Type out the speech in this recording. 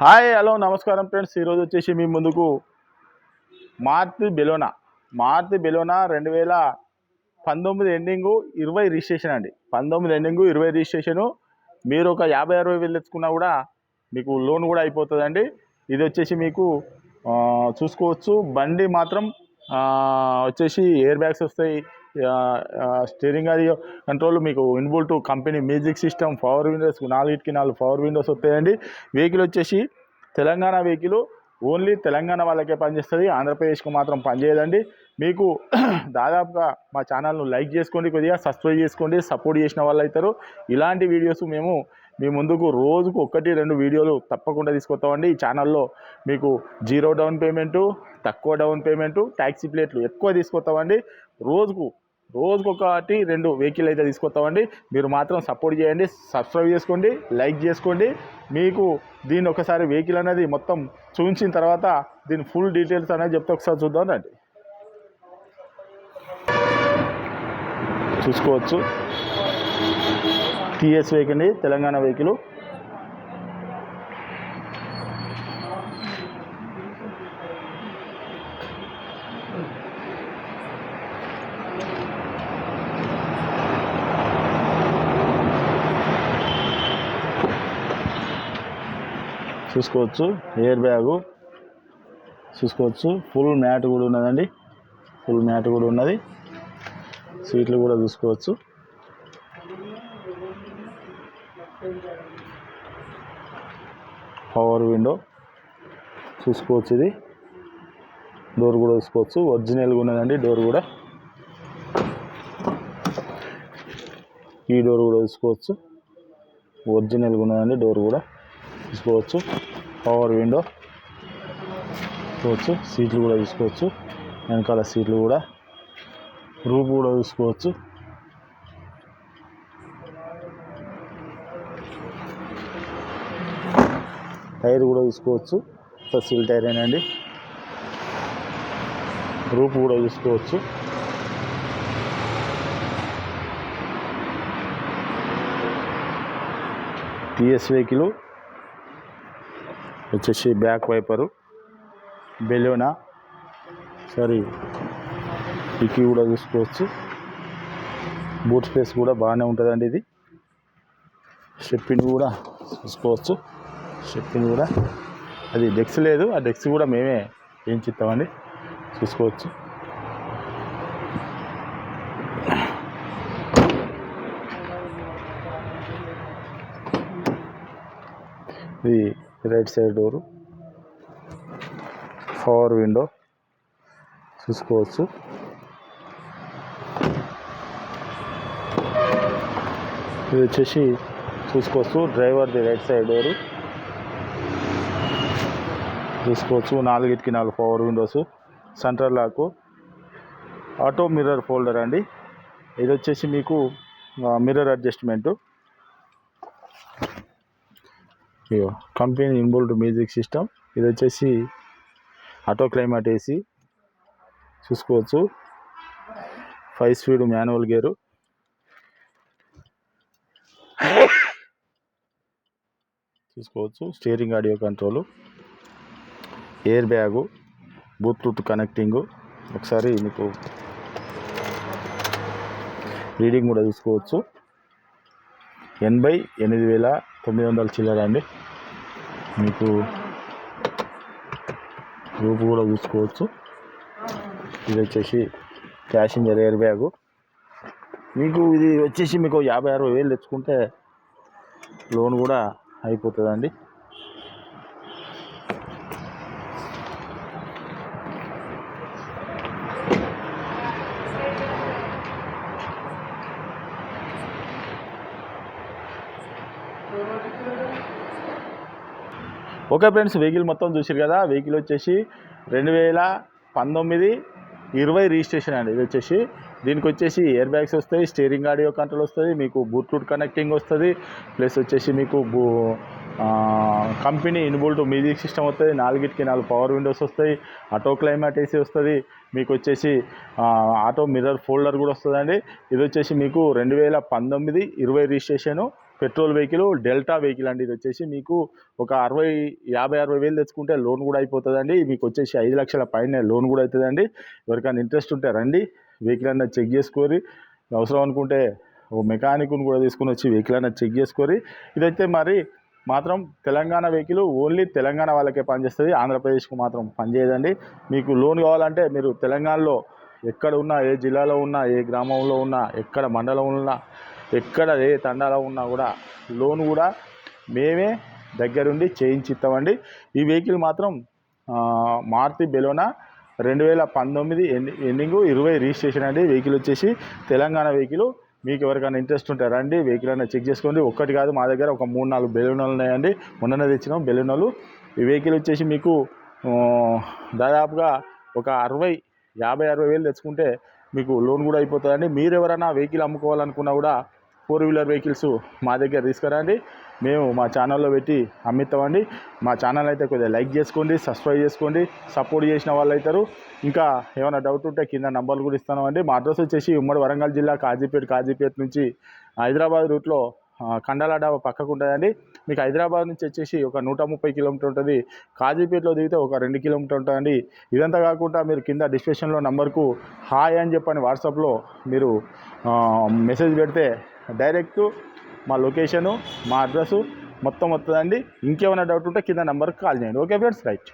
Hi hello నమస్కారం friends. ఈరోజు వచ్చేసి మీ ముందుకు మారుతి బెలోనా 2019 ఎండింగు 20 రిజిస్ట్రేషన్ అండి. 19 ఎండింగు 20 రిజిస్ట్రేషను. మీరు ఒక 50-60 వేలు తెచ్చుకున్నా కూడా మీకు లోన్ కూడా అయిపోతుందండి. ఇది వచ్చేసి మీకు చూసుకోవచ్చు. బండి మాత్రం వచ్చేసి ఎయిర్ బ్యాగ్స్ వస్తాయి, స్టీరింగ్ అది కంట్రోల్, మీకు inbuilt company music system, power Windows 4 power Windows వస్తాయండి. వెహికల్ వచ్చేసి తెలంగాణ వెహికల్, ఓన్లీ తెలంగాణ వాళ్ళకే పనిచేస్తుంది, ఆంధ్రప్రదేశ్కు మాత్రం పనిచేయదండి. మీకు దాదాపుగా మా ఛానల్ను లైక్ చేసుకోండి, కొద్దిగా సబ్స్క్రైబ్ చేసుకోండి, సపోర్ట్ చేసిన వాళ్ళు అవుతారు. ఇలాంటి వీడియోస్ మేము మీ ముందుకు రోజుకు 1-2 వీడియోలు తప్పకుండా తీసుకొస్తామండి. ఈ ఛానల్లో మీకు 0 డౌన్ పేమెంటు, తక్కువ డౌన్ పేమెంటు, ట్యాక్సీ ప్లేట్లు ఎక్కువ తీసుకొస్తామండి. రోజుకు 1-2 వెహికల్ అయితే తీసుకొస్తామండి. మీరు మాత్రం సపోర్ట్ చేయండి, సబ్స్క్రైబ్ చేసుకోండి, లైక్ చేసుకోండి. మీకు దీన్ని ఒకసారి వెహికల్ అనేది మొత్తం చూపించిన తర్వాత దీని ఫుల్ డీటెయిల్స్ అనేది చెప్తే ఒకసారి చూద్దాం రండి. చూసుకోవచ్చు, టీఎస్ వెహికల్ అండి, తెలంగాణ వెహికల్. చూసుకోవచ్చు, ఎయిర్ బ్యాగు చూసుకోవచ్చు, ఫుల్ మ్యాట్ కూడా ఉన్నదండి, సీట్లు కూడా చూసుకోవచ్చు. పవర్ విండో చూసుకోవచ్చు, ఇది డోర్ కూడా చూసుకోవచ్చు, ఒరిజినల్గా ఉన్నదండి డోర్ కూడా. ఈ డోర్ కూడా చూసుకోవచ్చు, ఒరిజినల్గా ఉన్నదండి డోర్ కూడా చూసుకోవచ్చు. పవర్ విండో చూసుకోవచ్చు, సీట్లు కూడా చూసుకోవచ్చు, వెనకాల సీట్లు కూడా, రూఫ్ కూడా చూసుకోవచ్చు. టైర్ కూడా చూసుకోవచ్చు, సిల్ టైర్ ఏనండి. రూఫ్ కూడా చూసుకోవచ్చు. టీఎస్ వెహికల్ వచ్చేసి బ్యాక్ వైపరు, బెలోనా డిక్కీ కూడా చూసుకోవచ్చు. బూట్ స్పేస్ కూడా బాగానే ఉంటుందండి. ఇది స్టెప్పిన్ కూడా చూసుకోవచ్చు, అది డెక్స్ లేదు, ఆ డెక్స్ కూడా మేమే వేయించిస్తామండి, చూసుకోవచ్చు. ఇది right side door, power window చూసుకోవచ్చు. ఇది వచ్చేసి చూసుకోవచ్చు, డ్రైవర్ది రైట్ సైడ్ డోరు చూసుకోవచ్చు. 4 power windows, centre lock, auto mirror folder అండి. ఇది వచ్చేసి మీకు mirror adjustment, company inbuilt music system. ఇది వచ్చేసి ఆటో క్లైమేట్ ఏసీ చూసుకోవచ్చు. 5 స్పీడ్ మాన్యువల్ గేరు చూసుకోవచ్చు. Steering audio control, air bag, bluetooth connecting. ఒకసారి మీకు రీడింగ్ కూడా చూసుకోవచ్చు. 88,900 చిల్లర అండి. మీకు రూపు కూడా చూసుకోవచ్చు. ఇది వచ్చేసి ప్యాసింజర్ ఎయిర్ బ్యాగు. మీకు ఇది వచ్చేసి మీకు 50-60 వేలు తెచ్చుకుంటే లోన్ కూడా అయిపోతుందండి. ఓకే ఫ్రెండ్స్, వెహికల్ మొత్తం చూసారు కదా. వెహికల్ వచ్చేసి 2019 20 రిజిస్ట్రేషన్ అండి. ఇది వచ్చేసి దీనికి వచ్చేసి ఎయిర్ బ్యాగ్స్ వస్తాయి, స్టీరింగ్ ఆడియో కంట్రోల్ వస్తుంది, మీకు బ్లూటూత్ కనెక్టింగ్ వస్తుంది, ప్లస్ వచ్చేసి మీకు కంపెనీ ఇన్బుల్ట్ మ్యూజిక్ సిస్టమ్ వస్తుంది, 4 పవర్ విండోస్ వస్తాయి, ఆటో క్లైమేట్ ఏసీ వస్తుంది, మీకు వచ్చేసి ఆటో మిర్రర్ ఫోల్డర్ కూడా వస్తుందండి. ఇది వచ్చేసి మీకు 2019 20 registration, petrol vehicle, delta vehicle అండి. ఇది వచ్చేసి మీకు ఒక 50-60 వేలు తెచ్చుకుంటే లోన్ కూడా అయిపోతుందండి. మీకు వచ్చేసి 5 లక్షల పైన లోన్ కూడా అవుతుందండి. ఎవరికైనా ఇంట్రెస్ట్ ఉంటే రండి, వెహికల్ అన్నది చెక్ చేసుకొని, అవసరం అనుకుంటే ఓ మెకానిక్ను కూడా తీసుకుని వచ్చి వెహికల్ అన్నది చెక్ చేసుకొని. ఇదైతే మరి మాత్రం తెలంగాణ వెహికల్, ఓన్లీ తెలంగాణ వాళ్ళకే పనిచేస్తుంది, ఆంధ్రప్రదేశ్కు మాత్రం పనిచేయదండి. మీకు లోన్ కావాలంటే మీరు తెలంగాణలో ఎక్కడ ఉన్నా, ఏ జిల్లాలో ఉన్నా, ఏ గ్రామంలో ఉన్నా, ఎక్కడ మండలంలో ఉన్నా, ఎక్కడ ఏ తండాలో ఉన్నా కూడా లోన్ కూడా మేమే దగ్గరుండి చేయించిస్తామండి. ఈ వెహికల్ మాత్రం మారుతి బెలోనా 2019 ఎండింగు 20 రిజిస్ట్రేషన్ అండి. వెహికల్ వచ్చేసి తెలంగాణ వెహికల్. మీకు ఎవరికైనా ఇంట్రెస్ట్ ఉంటే రండి, వెహికల్ అనేది చెక్ చేసుకోండి. ఒక్కటి కాదు, మా దగ్గర ఒక 3-4 బెలూనాలు ఉన్నాయండి. మొన్ననే తెచ్చినాం బెలూనాలు. ఈ వెహికల్ వచ్చేసి మీకు దాదాపుగా ఒక 50-60 వేలు తెచ్చుకుంటే మీకు లోన్ కూడా అయిపోతుందండి. మీరు ఎవరైనా వెహికల్ అమ్ముకోవాలనుకున్నా కూడా 4-వీలర్ వెహికల్స్ మా దగ్గర తీసుకురండి, మేము మా ఛానల్లో పెట్టి అమ్మిస్తామండి. మా ఛానల్ అయితే కొద్దిగా లైక్ చేసుకోండి, సబ్స్క్రైబ్ చేసుకోండి, సపోర్ట్ చేసిన వాళ్ళు అవుతారు. ఇంకా ఏమైనా డౌట్ ఉంటే కింద నంబర్లు కూడా ఇస్తామండి. మా అడ్రస్ వచ్చేసి ఉమ్మడి వరంగల్ జిల్లా కాజీపేట నుంచి హైదరాబాద్ రూట్లో కండాల డాబా పక్కకు ఉంటుందండి. మీకు హైదరాబాద్ నుంచి వచ్చేసి ఒక 130 కిలోమీటర్ ఉంటుంది. కాజీపేటలో దిగితే ఒక 2 కిలోమీటర్ ఉంటుందండి. ఇదంతా కాకుండా మీరు కింద డిస్క్రిప్షన్లో నంబర్కు హాయ్ అని చెప్పని వాట్సాప్లో మీరు మెసేజ్ పెడితే డైరెక్ట్ మా లొకేషను, మా అడ్రస్సు మొత్తం వస్తుందండి. ఇంకేమైనా డౌట్ ఉంటే కింద నెంబర్కి కాల్ చేయండి. Okay friends, right.